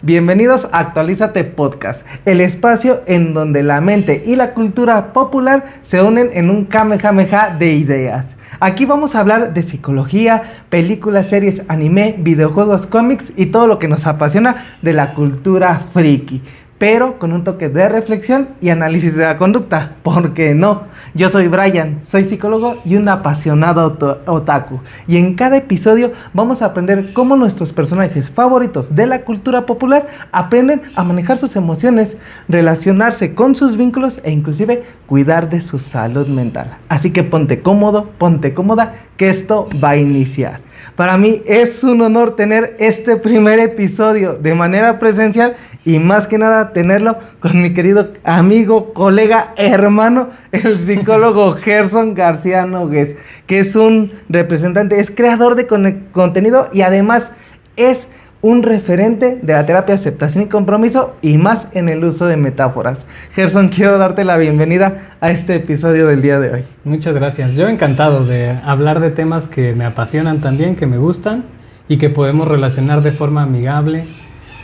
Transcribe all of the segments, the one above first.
Bienvenidos a Actualízate Podcast, el espacio en donde la mente y la cultura popular se unen en un kamehameha de ideas. Aquí vamos a hablar de psicología, películas, series, anime, videojuegos, cómics y todo lo que nos apasiona de la cultura friki, pero con un toque de reflexión y análisis de la conducta. ¿Por qué no? Yo soy Brian, soy psicólogo y un apasionado otaku. Y en cada episodio vamos a aprender cómo nuestros personajes favoritos de la cultura popular aprenden a manejar sus emociones, relacionarse con sus vínculos e inclusive cuidar de su salud mental. Así que ponte cómodo, ponte cómoda, que esto va a iniciar. Para mí es un honor tener este primer episodio de manera presencial y más que nada tenerlo con mi querido amigo, colega, hermano, el psicólogo Gerson García Nogués, que es un representante, es creador de contenido y además es un referente de la terapia aceptación y compromiso y más en el uso de metáforas. Gerson, quiero darte la bienvenida a este episodio del día de hoy. Muchas gracias. Yo encantado de hablar de temas que me apasionan también, que me gustan y que podemos relacionar de forma amigable,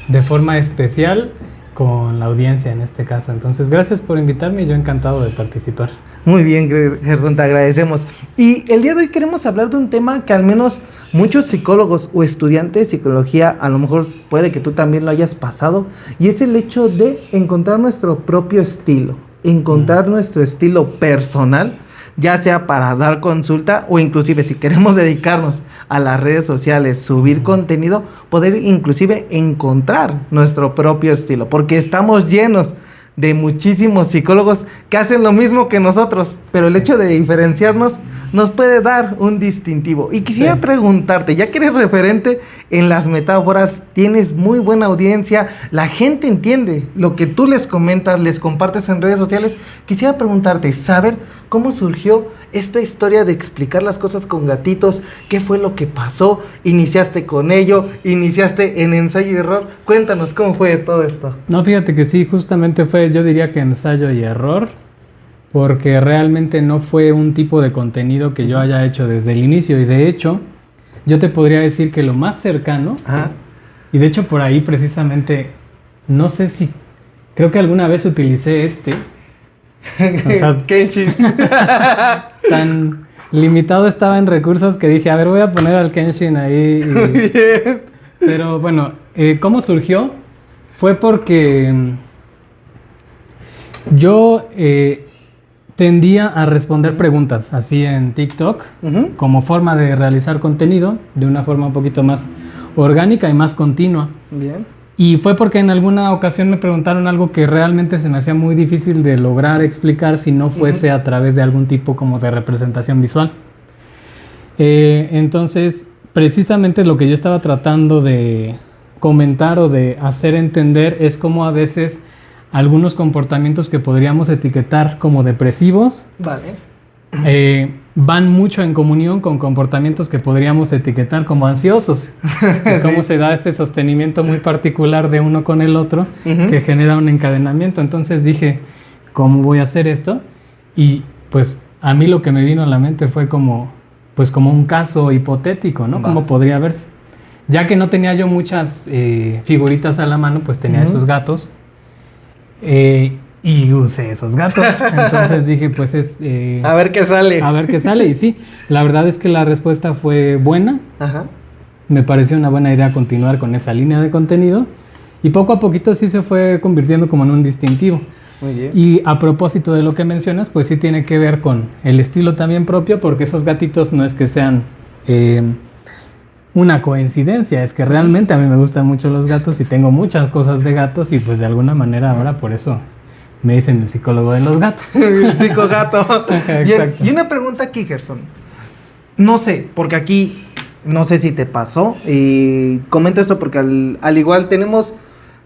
de forma especial con la audiencia en este caso. Entonces, gracias por invitarme y yo encantado de participar. Muy bien, Gerson, te agradecemos. Y el día de hoy queremos hablar de un tema que al menos muchos psicólogos o estudiantes de psicología, a lo mejor puede que tú también lo hayas pasado, y es el hecho de encontrar nuestro propio estilo, encontrar nuestro estilo personal, ya sea para dar consulta o inclusive si queremos dedicarnos a las redes sociales, subir contenido, poder inclusive encontrar nuestro propio estilo, porque estamos llenos de muchísimos psicólogos que hacen lo mismo que nosotros, pero el hecho de diferenciarnos nos puede dar un distintivo. Y quisiera preguntarte, ya que eres referente en las metáforas, tienes muy buena audiencia, la gente entiende lo que tú les comentas, les compartes en redes sociales, quisiera preguntarte, saber cómo surgió esta historia de explicar las cosas con gatitos, qué fue lo que pasó, iniciaste con ello, iniciaste en ensayo y error, cuéntanos cómo fue todo esto. No, fíjate que sí, justamente fue, yo diría que ensayo y error, porque realmente no fue un tipo de contenido que yo haya hecho desde el inicio, y de hecho, yo te podría decir que lo más cercano, y de hecho por ahí precisamente, no sé si, creo que alguna vez utilicé o sea, Kenshin. Tan limitado estaba en recursos que dije, a ver, voy a poner al Kenshin ahí. Muy bien. Pero bueno, ¿cómo surgió? Fue porque yo tendía a responder preguntas así en TikTok, como forma de realizar contenido, de una forma un poquito más orgánica y más continua. Bien. Y fue porque en alguna ocasión me preguntaron algo que realmente se me hacía muy difícil de lograr explicar si no fuese a través de algún tipo como de representación visual. Entonces, precisamente lo que yo estaba tratando de comentar o de hacer entender es cómo a veces algunos comportamientos que podríamos etiquetar como depresivos, van mucho en comunión con comportamientos que podríamos etiquetar como ansiosos. Y cómo se da este sostenimiento muy particular de uno con el otro que genera un encadenamiento. Entonces dije, ¿cómo voy a hacer esto? Y pues a mí lo que me vino a la mente fue como un caso hipotético, ¿no? ¿Cómo podría verse? Ya que no tenía yo muchas figuritas a la mano, pues tenía esos gatos. Y usé esos gatos. Entonces dije, pues a ver qué sale. A ver qué sale. Y sí, la verdad es que la respuesta fue buena. Me pareció una buena idea continuar con esa línea de contenido. Y poco a poquito sí se fue convirtiendo como en un distintivo. Muy bien. Y a propósito de lo que mencionas, pues sí tiene que ver con el estilo también propio, porque esos gatitos no es que sean una coincidencia, es que realmente a mí me gustan mucho los gatos y tengo muchas cosas de gatos y pues de alguna manera ahora por eso me dicen el psicólogo de los gatos. El psicogato. Bien. Y una pregunta aquí, Gerson. No sé, porque aquí, no sé si te pasó, y comento esto porque al igual tenemos,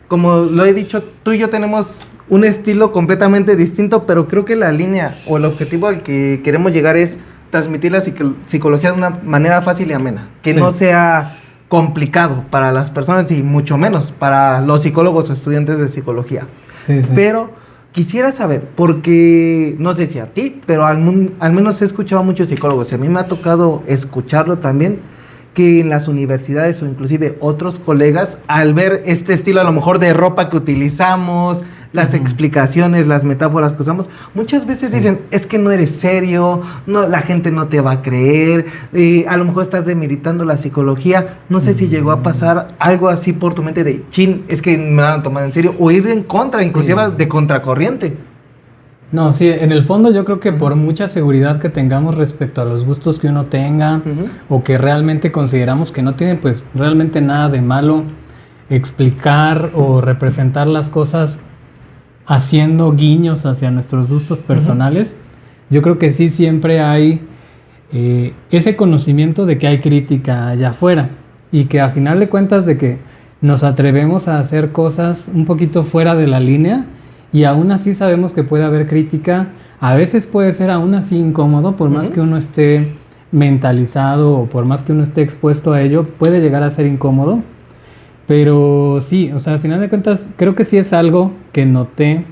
como lo he dicho, tú y yo tenemos un estilo completamente distinto, pero creo que la línea o el objetivo al que queremos llegar es transmitir la psicología de una manera fácil y amena, que no sea complicado para las personas y mucho menos para los psicólogos o estudiantes de psicología. Pero quisiera saber, porque no sé si a ti, pero al menos he escuchado a muchos psicólogos y a mí me ha tocado escucharlo también, que en las universidades o inclusive otros colegas, al ver este estilo a lo mejor de ropa que utilizamos, las explicaciones, las metáforas que usamos, muchas veces dicen, es que no eres serio, no, la gente no te va a creer, a lo mejor estás demeritando la psicología. No sé si llegó a pasar algo así por tu mente de, chin, es que me van a tomar en serio, o ir en contra, inclusive de contracorriente. No, sí, en el fondo yo creo que por mucha seguridad que tengamos respecto a los gustos que uno tenga, o que realmente consideramos que no tiene pues realmente nada de malo explicar o representar las cosas haciendo guiños hacia nuestros gustos personales, yo creo que sí siempre hay ese conocimiento de que hay crítica allá afuera, y que a final de cuentas de que nos atrevemos a hacer cosas un poquito fuera de la línea, y aún así sabemos que puede haber crítica. A veces puede ser aún así incómodo, por más que uno esté mentalizado o por más que uno esté expuesto a ello, puede llegar a ser incómodo. Pero sí, o sea, al final de cuentas, creo que sí es algo que noté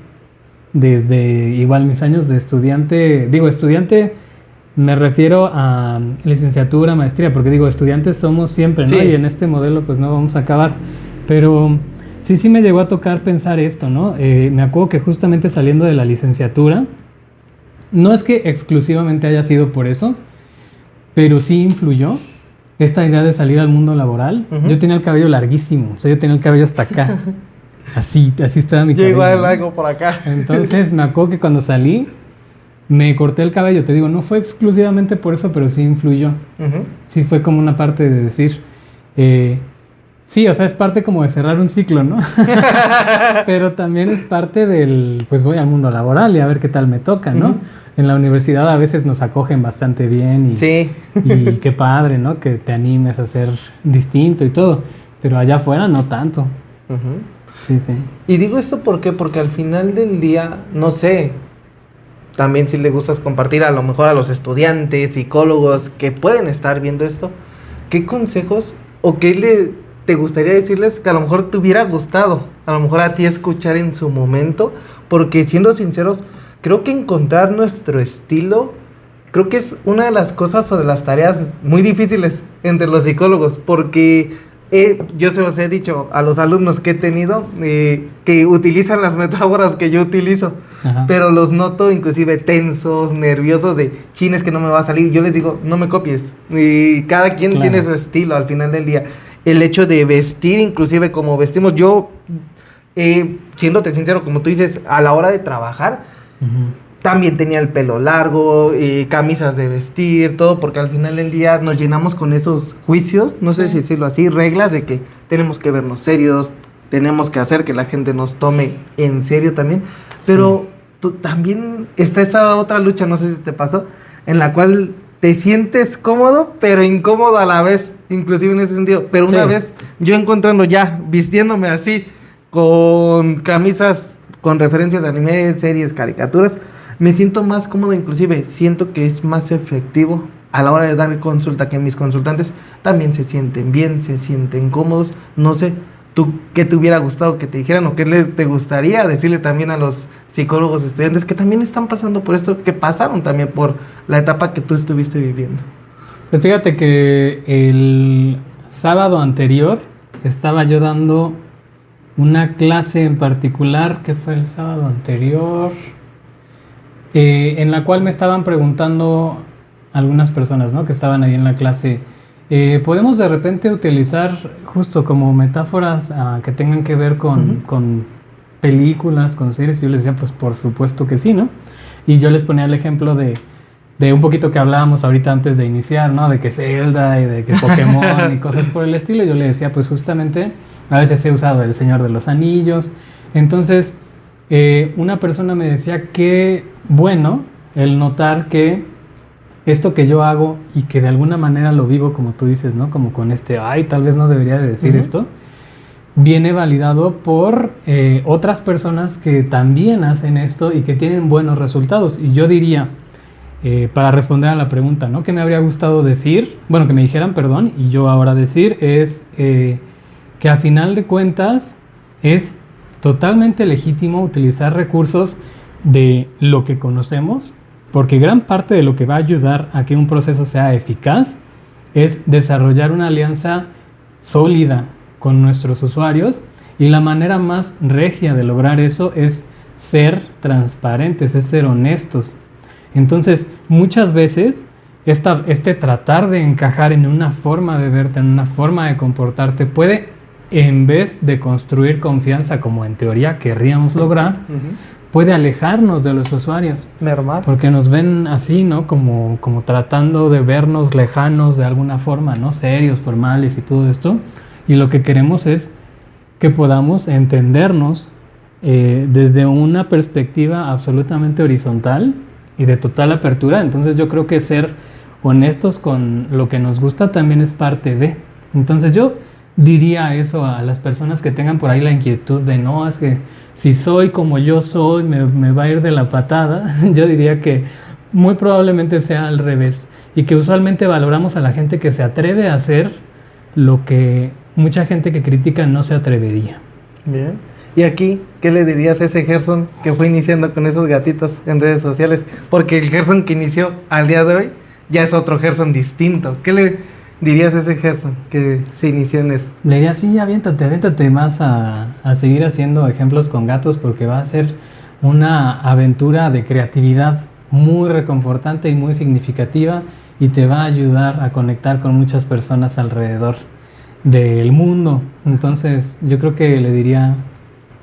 desde igual mis años de estudiante. Digo, estudiante me refiero a licenciatura, maestría, porque digo, estudiantes somos siempre, ¿no? Sí. Y en este modelo pues no vamos a acabar. Pero sí me llegó a tocar pensar esto, ¿no? Me acuerdo que justamente saliendo de la licenciatura, no es que exclusivamente haya sido por eso, pero sí influyó esta idea de salir al mundo laboral. Yo tenía el cabello larguísimo, o sea, yo tenía el cabello hasta acá. Así estaba mi cabello. Yo igual algo por acá. Entonces me acuerdo que cuando salí, me corté el cabello. Te digo, no fue exclusivamente por eso, pero sí influyó. Sí fue como una parte de decir... sí, o sea, es parte como de cerrar un ciclo, ¿no? Pero también es parte del, pues voy al mundo laboral y a ver qué tal me toca, ¿no? En la universidad a veces nos acogen bastante bien y qué padre, ¿no? Que te animes a ser distinto y todo, pero allá afuera no tanto. Sí. Y digo esto ¿por qué? Porque al final del día, no sé, también si le gustas compartir a lo mejor a los estudiantes, psicólogos que pueden estar viendo esto, ¿qué consejos o qué te gustaría decirles que a lo mejor te hubiera gustado, a lo mejor a ti escuchar en su momento? Porque siendo sinceros, creo que encontrar nuestro estilo, creo que es una de las cosas o de las tareas muy difíciles entre los psicólogos, porque yo se los he dicho a los alumnos que he tenido, que utilizan las metáforas que yo utilizo, pero los noto inclusive tensos, nerviosos, de chines que no me va a salir. Yo les digo, no me copies, y cada quien tiene su estilo al final del día. El hecho de vestir, inclusive como vestimos, yo, siéndote sincero, como tú dices, a la hora de trabajar, también tenía el pelo largo, camisas de vestir, todo, porque al final del día nos llenamos con esos juicios, no sé si decirlo así, reglas de que tenemos que vernos serios, tenemos que hacer que la gente nos tome en serio también, pero también está esa otra lucha, no sé si te pasó, en la cual te sientes cómodo, pero incómodo a la vez, inclusive en ese sentido. Pero una vez, yo encontrando ya, vistiéndome así, con camisas con referencias de anime, series, caricaturas, me siento más cómodo, inclusive siento que es más efectivo a la hora de dar consulta, que mis consultantes también se sienten bien, se sienten cómodos. No sé, ¿tú qué te hubiera gustado que te dijeran o qué te gustaría decirle también a los psicólogos estudiantes que también están pasando por esto, que pasaron también por la etapa que tú estuviste viviendo? Pues fíjate que el sábado anterior estaba yo dando una clase en particular, que fue el sábado anterior, en la cual me estaban preguntando algunas personas, ¿no?, que estaban ahí en la clase, ¿podemos de repente utilizar justo como metáforas que tengan que ver con películas, con series? Y yo les decía, pues por supuesto que sí, ¿no? Y yo les ponía el ejemplo de un poquito que hablábamos ahorita antes de iniciar, ¿no? De que Zelda y de que Pokémon y cosas por el estilo. Yo le decía, pues justamente, a veces he usado El Señor de los Anillos. Entonces, una persona me decía que, bueno, el notar que esto que yo hago y que de alguna manera lo vivo, como tú dices, ¿no? Como con tal vez no debería de decir esto, viene validado por otras personas que también hacen esto y que tienen buenos resultados. Y yo diría, para responder a la pregunta, ¿no?, ¿qué me habría gustado decir? Bueno, que me dijeran, perdón, y yo ahora decir es que a final de cuentas es totalmente legítimo utilizar recursos de lo que conocemos, porque gran parte de lo que va a ayudar a que un proceso sea eficaz es desarrollar una alianza sólida con nuestros usuarios, y la manera más regia de lograr eso es ser transparentes, es ser honestos. Entonces, muchas veces este tratar de encajar en una forma de verte, en una forma de comportarte, puede, en vez de construir confianza como en teoría querríamos lograr, puede alejarnos de los usuarios. Normal. Porque nos ven así, ¿no? Como tratando de vernos lejanos de alguna forma, ¿no? Serios, formales y todo esto. Y lo que queremos es que podamos entendernos desde una perspectiva absolutamente horizontal y de total apertura. Entonces yo creo que ser honestos con lo que nos gusta también es parte de. Entonces yo diría eso a las personas que tengan por ahí la inquietud de no, es que si soy como yo soy me va a ir de la patada. Yo diría que muy probablemente sea al revés, y que usualmente valoramos a la gente que se atreve a hacer lo que mucha gente que critica no se atrevería. Bien. Y aquí, ¿qué le dirías a ese Gerson que fue iniciando con esos gatitos en redes sociales? Porque el Gerson que inició al día de hoy ya es otro Gerson distinto. ¿Qué le dirías a ese Gerson que se inició en eso? Le diría, sí, aviéntate más a seguir haciendo ejemplos con gatos, porque va a ser una aventura de creatividad muy reconfortante y muy significativa, y te va a ayudar a conectar con muchas personas alrededor del mundo. Entonces yo creo que le diría,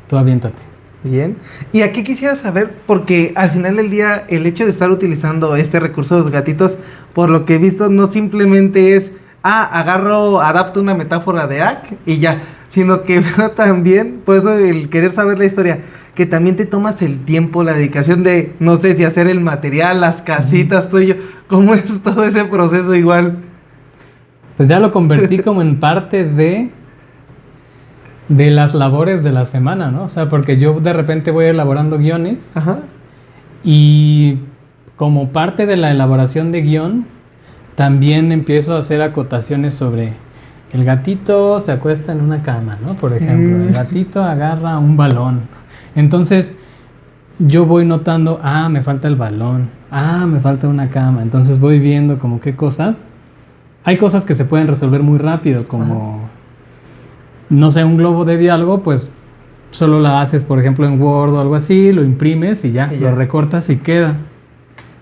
tú aviéntate. Bien. Y aquí quisiera saber, porque al final del día el hecho de estar utilizando este recurso de los gatitos, por lo que he visto, no simplemente es adapto una metáfora de Ack y ya, sino que veo también, por eso el querer saber la historia, que también te tomas el tiempo, la dedicación de, no sé si hacer el material, las casitas, todo ello. ¿Cómo es todo ese proceso igual? Pues ya lo convertí como en parte de las labores de la semana, ¿no? O sea, porque yo de repente voy elaborando guiones. Ajá. Y como parte de la elaboración de guión, también empiezo a hacer acotaciones sobre el gatito se acuesta en una cama, ¿no? Por ejemplo, el gatito agarra un balón. Entonces, yo voy notando, me falta el balón, me falta una cama. Entonces voy viendo como qué cosas. Hay cosas que se pueden resolver muy rápido, como, no sé, un globo de diálogo, pues solo la haces, por ejemplo, en Word o algo así, lo imprimes y ya, lo recortas y queda.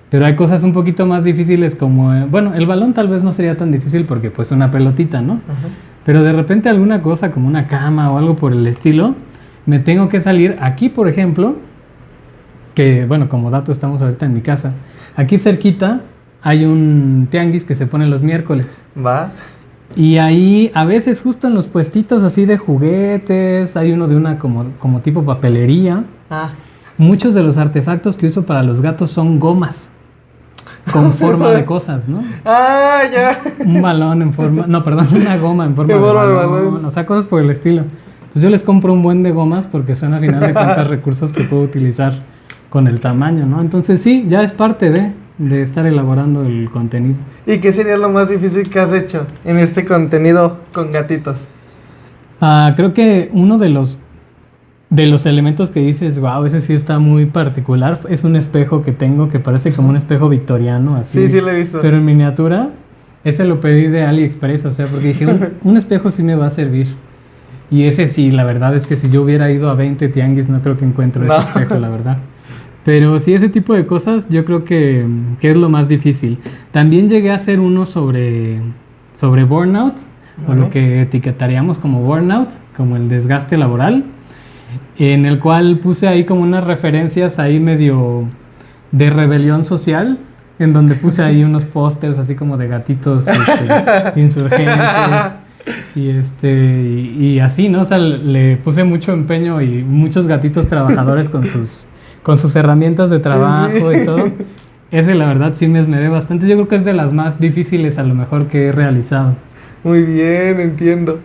Pero hay cosas un poquito más difíciles como, bueno, el balón tal vez no sería tan difícil porque pues una pelotita, ¿no? Ajá. Pero de repente alguna cosa como una cama o algo por el estilo, me tengo que salir aquí, por ejemplo, que bueno, como dato estamos ahorita en mi casa, aquí cerquita hay un tianguis que se pone los miércoles. Va. Y ahí a veces justo en los puestitos así de juguetes, hay uno de una como tipo papelería. Muchos de los artefactos que uso para los gatos son gomas con forma de cosas, ¿no? Ya. Un balón en forma, no, perdón, una goma en forma de balón, o sea, cosas por el estilo. Pues yo les compro un buen de gomas porque son a final de cuentas recursos que puedo utilizar con el tamaño, ¿no? Entonces sí, ya es parte de estar elaborando el contenido. ¿Y qué sería lo más difícil que has hecho en este contenido con gatitos? Creo que uno de los elementos que dices, wow, ese sí está muy particular, es un espejo que tengo que parece como un espejo victoriano, así. Sí, lo he visto. Pero en miniatura, lo pedí de AliExpress, o sea, porque dije, un espejo sí me va a servir. Y ese sí, la verdad es que si yo hubiera ido a 20 tianguis, no creo que encuentro ese espejo, la verdad. Pero sí, ese tipo de cosas yo creo que es lo más difícil. También llegué a hacer uno sobre burnout, o lo que etiquetaríamos como burnout, como el desgaste laboral, en el cual puse ahí como unas referencias ahí medio de rebelión social, en donde puse ahí unos pósters así como de gatitos insurgentes y así, ¿no? O sea, le puse mucho empeño y muchos gatitos trabajadores con sus herramientas de trabajo y todo. Ese la verdad sí me esmeré bastante. Yo creo que es de las más difíciles a lo mejor que he realizado. Muy bien, entiendo.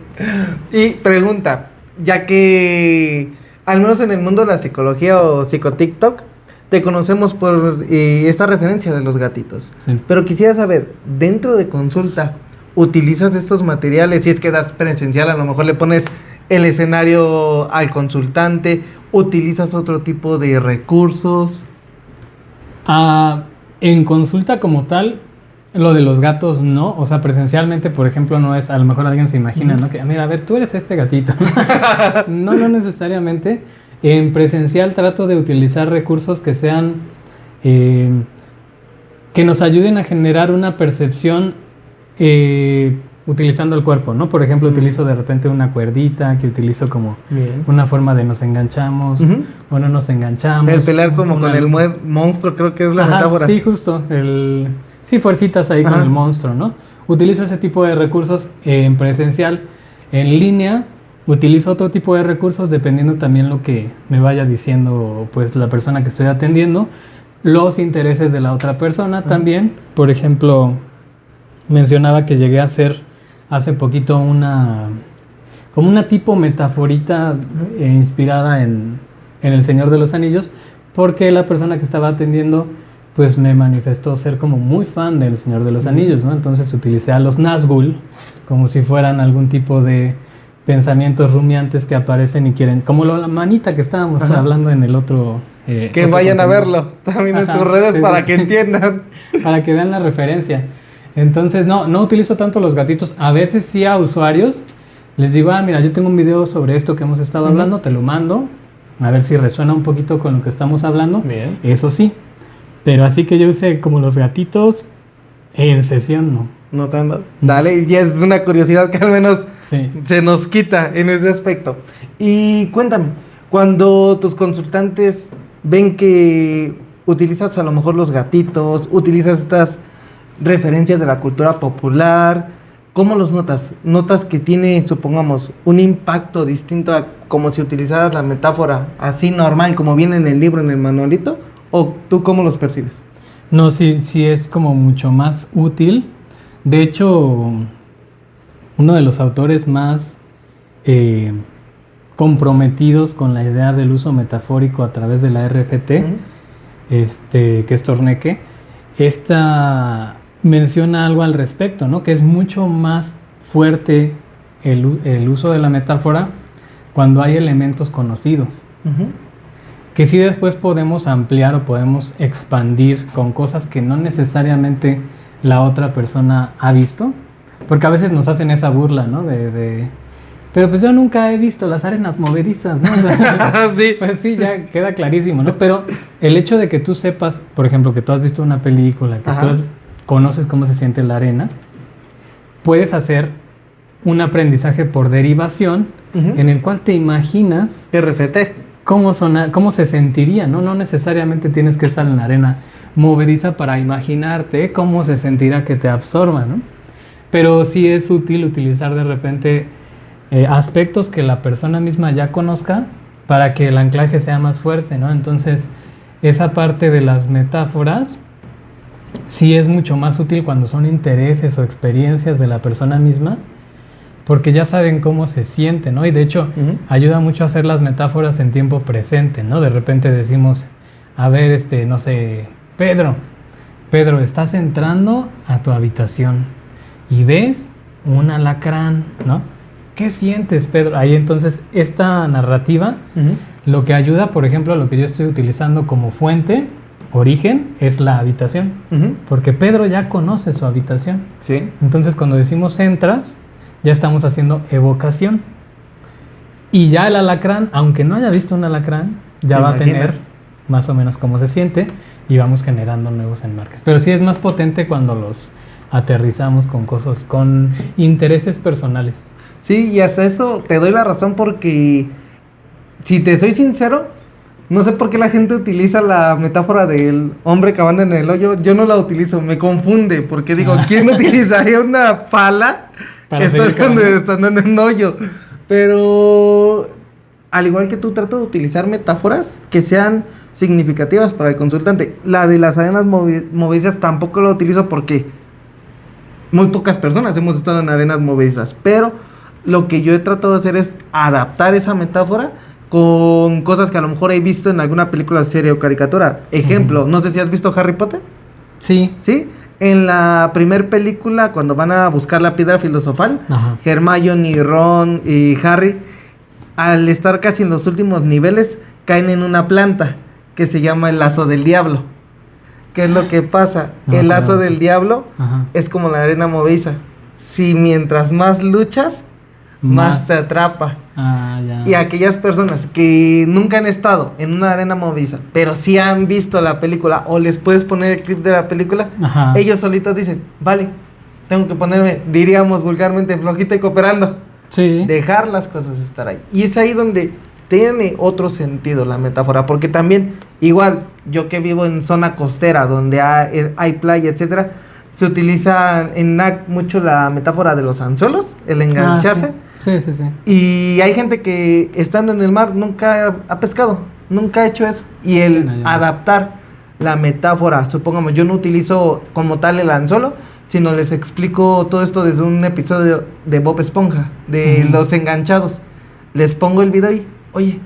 Y pregunta, ya que al menos en el mundo de la psicología o psico-TikTok te conocemos por esta referencia de los gatitos. Sí. Pero quisiera saber, dentro de consulta, ¿utilizas estos materiales? Si es que das presencial, a lo mejor le pones el escenario al consultante, ¿utilizas otro tipo de recursos? En consulta como tal, Lo de los gatos no, o sea, presencialmente, por ejemplo, no es, a lo mejor alguien se imagina, ¿no? Que, mira, a ver, tú eres este gatito. No, no necesariamente. En presencial trato de utilizar recursos que sean, que nos ayuden a generar una percepción utilizando el cuerpo, ¿no? Por ejemplo, utilizo de repente una cuerdita, que utilizo como una forma de nos enganchamos o no nos enganchamos. El pelear como con el monstruo, creo que es la metáfora. Sí, justo, sí, fuercitas ahí con el monstruo, ¿no? Utilizo ese tipo de recursos en presencial. En línea, utilizo otro tipo de recursos dependiendo también lo que me vaya diciendo pues la persona que estoy atendiendo, los intereses de la otra persona también. Por ejemplo, mencionaba que llegué a hacer hace poquito como una tipo metaforita inspirada en El Señor de los Anillos, porque la persona que estaba atendiendo pues me manifestó ser como muy fan del Señor de los Anillos, ¿no? Entonces utilicé a los Nazgûl como si fueran algún tipo de pensamientos rumiantes que aparecen y quieren, como la manita que estábamos hablando en el otro... que vayan a verlo también en sus redes para que entiendan. Para que vean la referencia. Entonces, no utilizo tanto los gatitos. A veces sí a usuarios les digo, mira, yo tengo un video sobre esto que hemos estado hablando, te lo mando, a ver si resuena un poquito con lo que estamos hablando. Bien. Eso sí. Pero así que yo use como los gatitos en sesión, no. No tanto. Dale, y es una curiosidad que al menos se nos quita en ese aspecto. Y cuéntame, cuando tus consultantes ven que utilizas a lo mejor los gatitos, utilizas estas referencias de la cultura popular, ¿cómo los notas? ¿Notas que tiene, supongamos, un impacto distinto a como si utilizaras la metáfora así normal, como viene en el libro, en el manualito? ¿O tú cómo los percibes? No, sí es como mucho más útil. De hecho, uno de los autores más comprometidos con la idea del uso metafórico a través de la RFT, que es Torneque, menciona algo al respecto, ¿no? Que es mucho más fuerte el uso de la metáfora cuando hay elementos conocidos. Que sí después podemos ampliar o podemos expandir con cosas que no necesariamente la otra persona ha visto, porque a veces nos hacen esa burla, ¿no? Pero pues yo nunca he visto las arenas movedizas, ¿no? O sea, sí. Pues sí, ya queda clarísimo, ¿no? Pero el hecho de que tú sepas, por ejemplo, que tú has visto una película, que tú conoces cómo se siente la arena, puedes hacer un aprendizaje por derivación en el cual te imaginas RFT. cómo se sentiría, ¿no? No necesariamente tienes que estar en la arena movediza para imaginarte cómo se sentirá que te absorba, ¿no? Pero sí es útil utilizar de repente aspectos que la persona misma ya conozca para que el anclaje sea más fuerte, ¿no? Entonces, esa parte de las metáforas sí es mucho más útil cuando son intereses o experiencias de la persona misma, porque ya saben cómo se siente, ¿no? Y de hecho, ayuda mucho a hacer las metáforas en tiempo presente, ¿no? De repente decimos, a ver, no sé, Pedro, estás entrando a tu habitación y ves un alacrán, ¿no? ¿Qué sientes, Pedro? Ahí entonces, esta narrativa, lo que ayuda, por ejemplo, lo que yo estoy utilizando como fuente, origen, es la habitación. Porque Pedro ya conoce su habitación. Sí. Entonces, cuando decimos entras, ya estamos haciendo evocación. Y ya el alacrán, aunque no haya visto un alacrán, ya va a tener más o menos cómo se siente y vamos generando nuevos enmarques. Pero sí es más potente cuando los aterrizamos con cosas, con intereses personales. Sí, y hasta eso te doy la razón porque, si te soy sincero, no sé por qué la gente utiliza la metáfora del hombre cavando en el hoyo. Yo no la utilizo, me confunde, porque digo, ¿quién utilizaría una pala estando en un hoyo? Pero, al igual que tú, trato de utilizar metáforas que sean significativas para el consultante. La de las arenas movedizas tampoco la utilizo porque muy pocas personas hemos estado en arenas movedizas, pero lo que yo he tratado de hacer es adaptar esa metáfora con cosas que a lo mejor he visto en alguna película, serie o caricatura. Ejemplo, no sé si has visto Harry Potter. Sí. ¿Sí? En la primer película, cuando van a buscar la piedra filosofal, Hermione, Ron y Harry, al estar casi en los últimos niveles, caen en una planta que se llama el lazo del diablo. ¿Qué es lo que pasa? No, El lazo claro, del sí. diablo Ajá. es como la arena movediza. Si mientras más luchas, más te atrapa. Ah, ya. Y aquellas personas que nunca han estado en una arena movediza, pero sí han visto la película o les puedes poner el clip de la película, Ajá. ellos solitos dicen, vale, tengo que ponerme, diríamos vulgarmente, flojita y cooperando. Sí. Dejar las cosas estar ahí. Y es ahí donde tiene otro sentido la metáfora, porque también, igual, yo que vivo en zona costera, donde hay playa, etcétera, se utiliza en NAC mucho la metáfora de los anzuelos, el engancharse. Sí, sí, sí. Y hay gente que estando en el mar nunca ha pescado, nunca ha hecho eso. Y el No, yo no. adaptar la metáfora, supongamos, yo no utilizo como tal el anzuelo, sino les explico todo esto desde un episodio de Bob Esponja, de Ujú. los enganchados. Les pongo el video y, oye,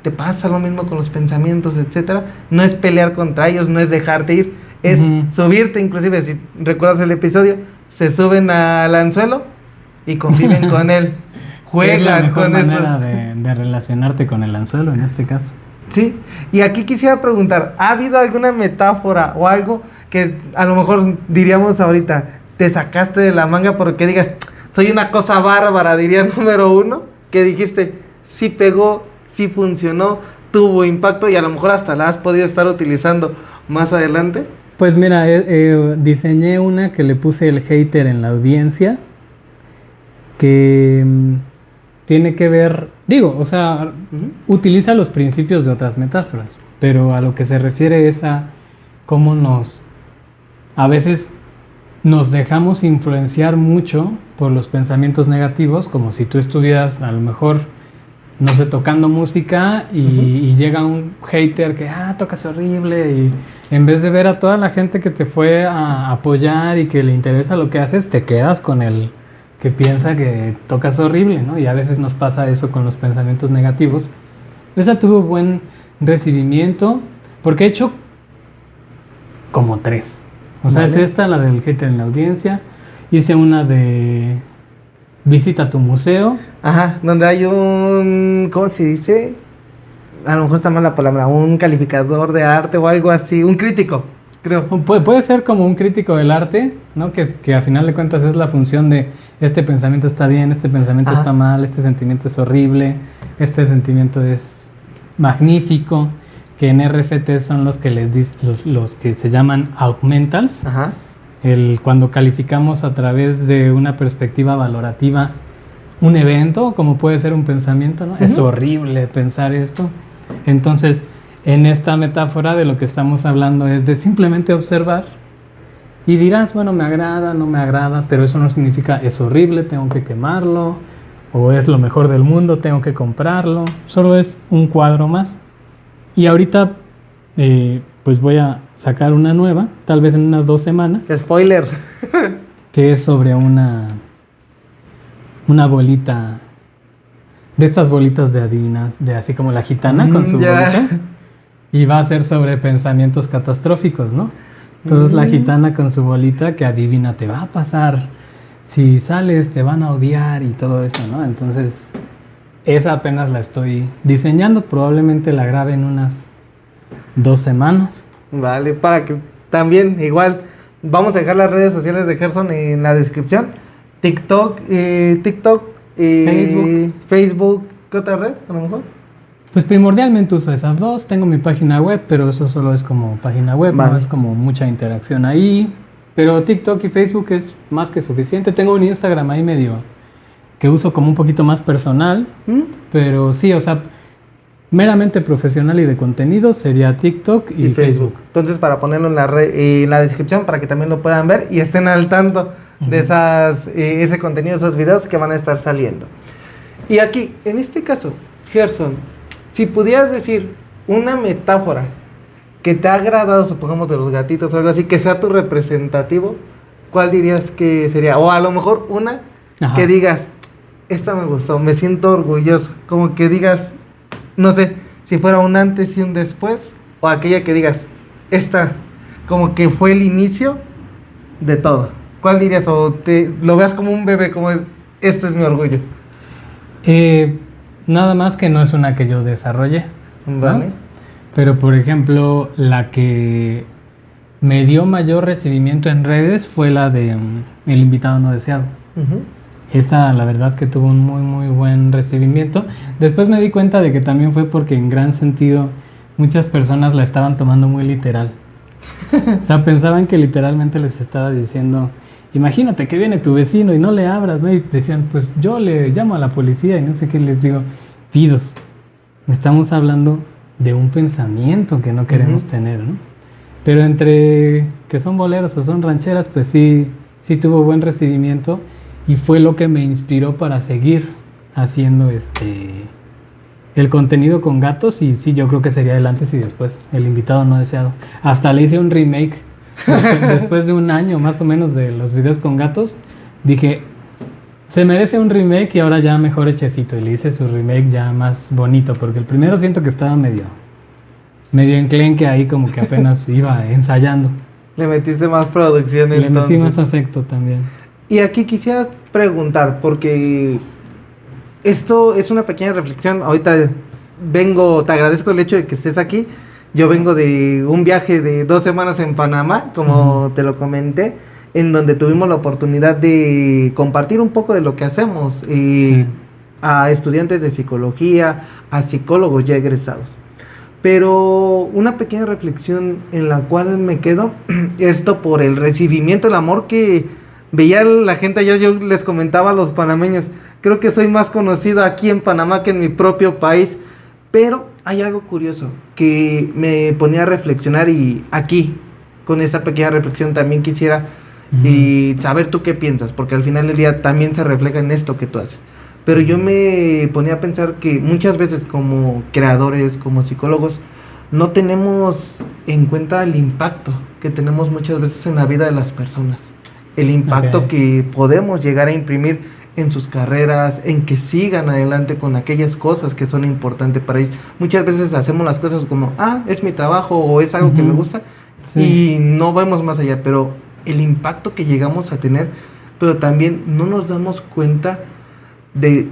te pasa lo mismo con los pensamientos, etcétera. No es pelear contra ellos, no es dejarte ir, es Ujú. subirte, inclusive si recuerdas el episodio, se suben al anzuelo y conviven con él. Es la Juegan mejor con eso. manera de relacionarte con el anzuelo en este caso. Sí, y aquí quisiera preguntar, ¿ha habido alguna metáfora o algo que a lo mejor diríamos ahorita, te sacaste de la manga porque digas, soy una cosa bárbara, diría número uno, que dijiste, sí pegó, sí funcionó, tuvo impacto y a lo mejor hasta la has podido estar utilizando más adelante? Pues mira, diseñé una que le puse el hater en la audiencia, que tiene que ver, digo, o sea, Ujú. utiliza los principios de otras metáforas, pero a lo que se refiere es a cómo a veces nos dejamos influenciar mucho por los pensamientos negativos, como si tú estuvieras a lo mejor, no sé, tocando música y llega un hater que, tocas horrible, y en vez de ver a toda la gente que te fue a apoyar y que le interesa lo que haces, te quedas con el que piensa que tocas horrible, ¿no? Y a veces nos pasa eso con los pensamientos negativos. Esa tuvo buen recibimiento, porque he hecho como 3. O sea, Vale. es esta, la del hater en la audiencia. Hice una de visita tu museo. Ajá, donde hay un, ¿cómo se dice? A lo mejor está mal la palabra, un calificador de arte o algo así, un crítico, creo. Puede ser como un crítico del arte, ¿no? Que a final de cuentas es la función de este pensamiento está bien, este pensamiento Ajá. está mal, este sentimiento es horrible, este sentimiento es magnífico, que en RFT son los que los que se llaman augmentals. Ajá. Cuando calificamos a través de una perspectiva valorativa un evento, como puede ser un pensamiento, ¿no? Es Ujú. horrible pensar esto. Entonces, en esta metáfora de lo que estamos hablando es de simplemente observar y dirás, bueno, me agrada, no me agrada, pero eso no significa es horrible, tengo que quemarlo, o es lo mejor del mundo, tengo que comprarlo. Solo es un cuadro más. Y ahorita, pues voy a sacar una nueva, tal vez en unas 2 semanas, Spoilers. que es sobre una bolita, de estas bolitas de adivinas, de así como la gitana con su Ya. bolita, y va a ser sobre pensamientos catastróficos, ¿no? Entonces la gitana con su bolita que adivina, te va a pasar, si sales te van a odiar y todo eso, ¿no? Entonces, esa apenas la estoy diseñando, probablemente la grabe en unas 2 semanas. Vale, para que también, igual, vamos a dejar las redes sociales de Gerson en la descripción. TikTok, Facebook, ¿qué otra red? A lo mejor. Pues primordialmente uso esas 2, tengo mi página web, pero eso solo es como página web, no Vale. es como mucha interacción ahí. Pero TikTok y Facebook es más que suficiente. Tengo un Instagram ahí medio que uso como un poquito más personal, ¿Mm? pero sí, o sea, meramente profesional y de contenido sería TikTok y Facebook. Entonces, para ponerlo en la descripción para que también lo puedan ver y estén al tanto de ese contenido, esos videos que van a estar saliendo. Y aquí, en este caso, Gerson, si pudieras decir una metáfora que te ha agradado, supongamos de los gatitos o algo así, que sea tu representativo, ¿cuál dirías que sería? O a lo mejor una Ajá. que digas, esta me gustó, me siento orgulloso, como que digas, no sé, si fuera un antes y un después, o aquella que digas, esta como que fue el inicio de todo. ¿Cuál dirías? O lo veas como un bebé, como este es mi orgullo. Nada más que no es una que yo desarrollé, ¿no? Vale. Pero por ejemplo, la que me dio mayor recibimiento en redes fue la de El invitado no deseado. Ujú. Esa, la verdad, que tuvo un muy, muy buen recibimiento. Después me di cuenta de que también fue porque en gran sentido muchas personas la estaban tomando muy literal. O sea, pensaban que literalmente les estaba diciendo, imagínate que viene tu vecino y no le abras, ¿no? Y decían, pues yo le llamo a la policía y no sé qué, les digo, pidos, estamos hablando de un pensamiento que no queremos tener, ¿no? Pero entre que son boleros o son rancheras, pues sí, sí tuvo buen recibimiento y fue lo que me inspiró para seguir haciendo el contenido con gatos. Y sí, yo creo que sería el antes y después, el invitado no deseado. Hasta le hice un remake después de un año más o menos de los videos con gatos. Dije, se merece un remake y ahora ya mejor hechecito. Y le hice su remake ya más bonito, porque el primero siento que estaba medio enclenque ahí, como que apenas iba ensayando. Le metiste más producción Le entonces. metí más afecto también. Y aquí quisiera preguntar, porque esto es una pequeña reflexión. Ahorita te agradezco el hecho de que estés aquí. Yo vengo de un viaje de 2 semanas en Panamá, como te lo comenté, en donde tuvimos la oportunidad de compartir un poco de lo que hacemos a estudiantes de psicología, a psicólogos ya egresados. Pero una pequeña reflexión en la cual me quedo, esto por el recibimiento, el amor que veía la gente allá. Yo les comentaba a los panameños, creo que soy más conocido aquí en Panamá que en mi propio país, pero hay algo curioso que me ponía a reflexionar, y aquí, con esta pequeña reflexión, también quisiera saber tú qué piensas, porque al final del día también se refleja en esto que tú haces. Pero yo me ponía a pensar que muchas veces como creadores, como psicólogos, no tenemos en cuenta el impacto que tenemos muchas veces en la vida de las personas. El impacto que podemos llegar a imprimir en sus carreras, en que sigan adelante con aquellas cosas que son importantes para ellos. Muchas veces hacemos las cosas como, es mi trabajo o es algo que me gusta, y no vemos más allá, pero el impacto que llegamos a tener, pero también no nos damos cuenta de,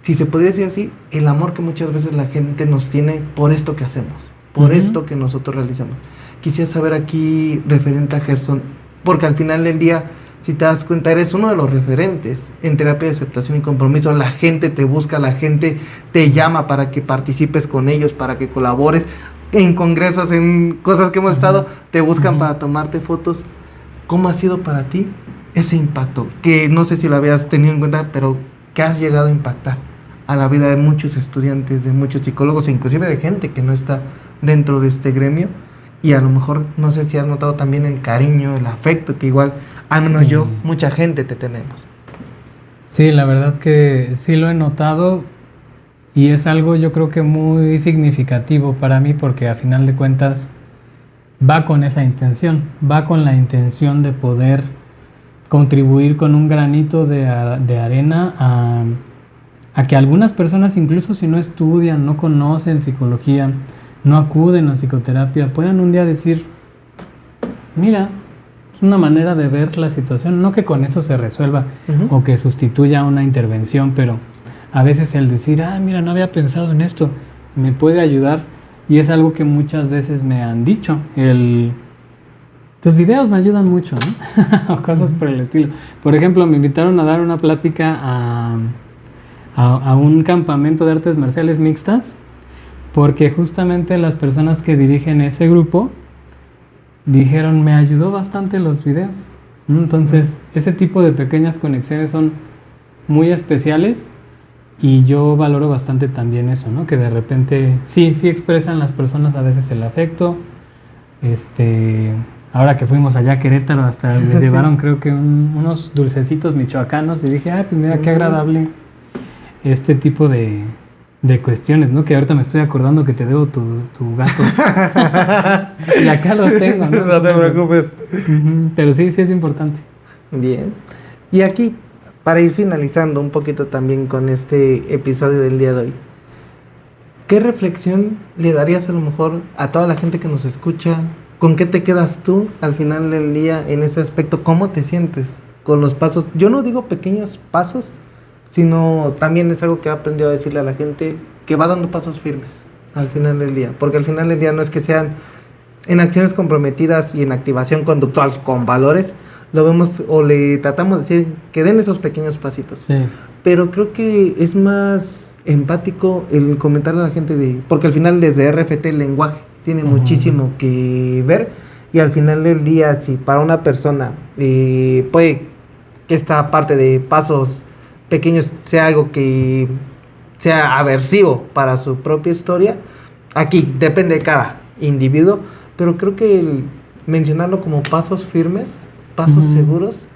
si se podría decir así, el amor que muchas veces la gente nos tiene por esto que hacemos, por esto que nosotros realizamos. Quisiera saber aquí, referente a Gerson, porque al final del día, si te das cuenta, eres uno de los referentes en terapia de aceptación y compromiso. La gente te busca, la gente te llama para que participes con ellos, para que colabores en congresos, en cosas que hemos estado, te buscan para tomarte fotos. ¿Cómo ha sido para ti ese impacto? Que no sé si lo habías tenido en cuenta, pero que has llegado a impactar a la vida de muchos estudiantes, de muchos psicólogos, e inclusive de gente que no está dentro de este gremio. Y a lo mejor, no sé si has notado también el cariño, el afecto que igual, al menos yo, mucha gente te tenemos. Sí, la verdad que sí lo he notado, y es algo yo creo que muy significativo para mí, porque a final de cuentas va con esa intención, va con la intención de poder contribuir con un granito de arena a que algunas personas, incluso si no estudian, no conocen psicología, no acuden a psicoterapia, puedan un día decir, mira, es una manera de ver la situación, no que con eso se resuelva o que sustituya una intervención, pero a veces el decir, mira, no había pensado en esto, me puede ayudar. Y es algo que muchas veces me han dicho, tus videos me ayudan mucho, ¿no? O cosas por el estilo. Por ejemplo, me invitaron a dar una plática a un campamento de artes marciales mixtas, porque justamente las personas que dirigen ese grupo dijeron, me ayudó bastante los videos. Entonces, ese tipo de pequeñas conexiones son muy especiales, y yo valoro bastante también eso, ¿no? Que de repente sí expresan las personas a veces el afecto. Ahora que fuimos allá a Querétaro, hasta les llevaron creo que unos dulcecitos michoacanos, y dije, pues mira qué agradable este tipo de cuestiones, ¿no? Que ahorita me estoy acordando que te debo tu gato. Y acá los tengo, ¿no? No te preocupes. Pero sí es importante. Bien. Y aquí, para ir finalizando un poquito también con este episodio del día de hoy, ¿qué reflexión le darías a lo mejor a toda la gente que nos escucha? ¿Con qué te quedas tú al final del día en ese aspecto? ¿Cómo te sientes con los pasos? Yo no digo pequeños pasos, sino también es algo que he aprendido a decirle a la gente, que va dando pasos firmes al final del día. Porque al final del día no es que sean en acciones comprometidas y en activación conductual con valores, lo vemos o le tratamos de decir que den esos pequeños pasitos. Sí. Pero creo que es más empático el comentarle a la gente porque al final desde RFT el lenguaje tiene muchísimo que ver, y al final del día si para una persona puede que esta parte de pasos pequeños sea algo que sea aversivo para su propia historia, aquí depende de cada individuo, pero creo que el mencionarlo como pasos firmes, pasos seguros,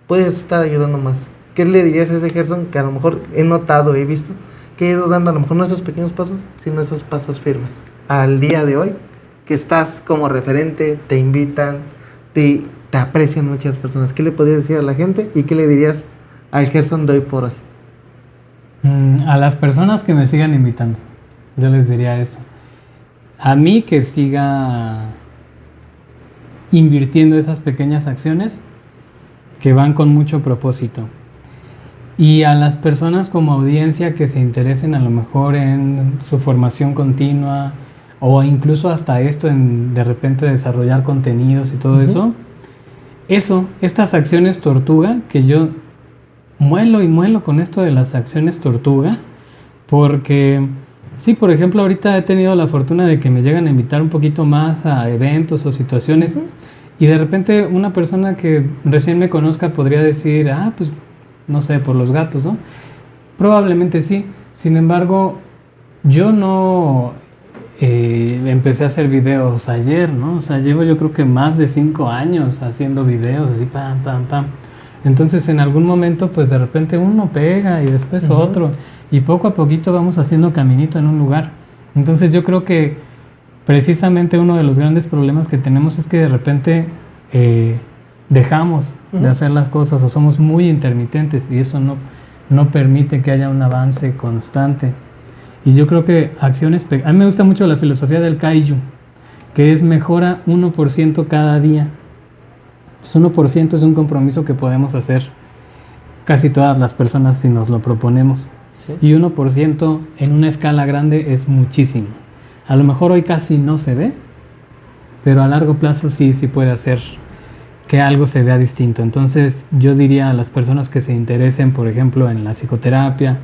puede estar ayudando más. ¿Qué le dirías a ese Gerson que a lo mejor he notado, he visto, que he ido dando a lo mejor no esos pequeños pasos, sino esos pasos firmes? Al día de hoy, que estás como referente, te invitan, te aprecian muchas personas. ¿Qué le podrías decir a la gente y qué le dirías al Gerson de hoy por hoy? A las personas que me sigan invitando, yo les diría eso. A mí que siga invirtiendo esas pequeñas acciones que van con mucho propósito. Y a las personas como audiencia que se interesen a lo mejor en su formación continua o incluso hasta esto en de repente desarrollar contenidos y todo eso, estas acciones tortuga, que yo muelo y muelo con esto de las acciones tortuga, porque sí, por ejemplo, ahorita he tenido la fortuna de que me llegan a invitar un poquito más a eventos o situaciones, y de repente una persona que recién me conozca podría decir, pues no sé, por los gatos, ¿no? Probablemente sí. Sin embargo, yo no empecé a hacer videos ayer, ¿no? O sea, llevo yo creo que más de 5 años haciendo videos, así, pam, pam, pam. Entonces, en algún momento, pues de repente uno pega y después otro. Y poco a poquito vamos haciendo caminito en un lugar. Entonces, yo creo que precisamente uno de los grandes problemas que tenemos es que de repente dejamos de hacer las cosas o somos muy intermitentes, y eso no permite que haya un avance constante. Y yo creo que a mí me gusta mucho la filosofía del Kaiju, que es mejora 1% cada día. 1% es un compromiso que podemos hacer casi todas las personas si nos lo proponemos. ¿Sí? Y 1% en una escala grande es muchísimo. A lo mejor hoy casi no se ve, pero a largo plazo sí puede hacer que algo se vea distinto. Entonces yo diría a las personas que se interesen, por ejemplo, en la psicoterapia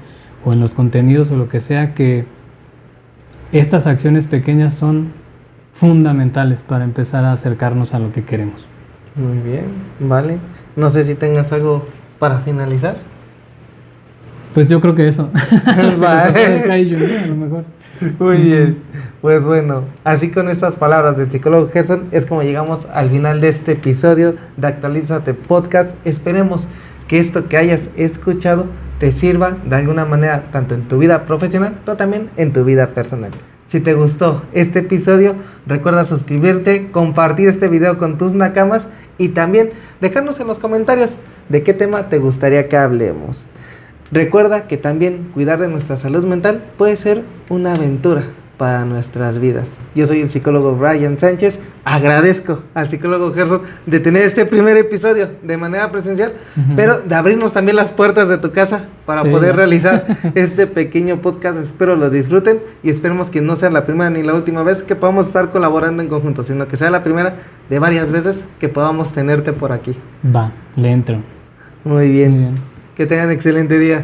o en los contenidos o lo que sea, que estas acciones pequeñas son fundamentales para empezar a acercarnos a lo que queremos. Muy bien, vale. No sé si tengas algo para finalizar. Pues yo creo que eso. Vale. Kaiju, ¿no? A lo mejor. Muy bien, pues bueno, así con estas palabras del psicólogo Gerson es como llegamos al final de este episodio de Actualízate Podcast. Esperemos que esto que hayas escuchado te sirva de alguna manera tanto en tu vida profesional, pero también en tu vida personal. Si te gustó este episodio, recuerda suscribirte, compartir este video con tus nakamas y también dejarnos en los comentarios de qué tema te gustaría que hablemos. Recuerda que también cuidar de nuestra salud mental puede ser una aventura para nuestras vidas. Yo soy el psicólogo Brian Sánchez. Agradezco al psicólogo Gerson de tener este primer episodio de manera presencial, pero de abrirnos también las puertas de tu casa para poder realizar este pequeño podcast. Espero lo disfruten y esperemos que no sea la primera ni la última vez que podamos estar colaborando en conjunto, sino que sea la primera de varias veces que podamos tenerte por aquí. Va, le entro. Muy bien. Que tengan excelente día.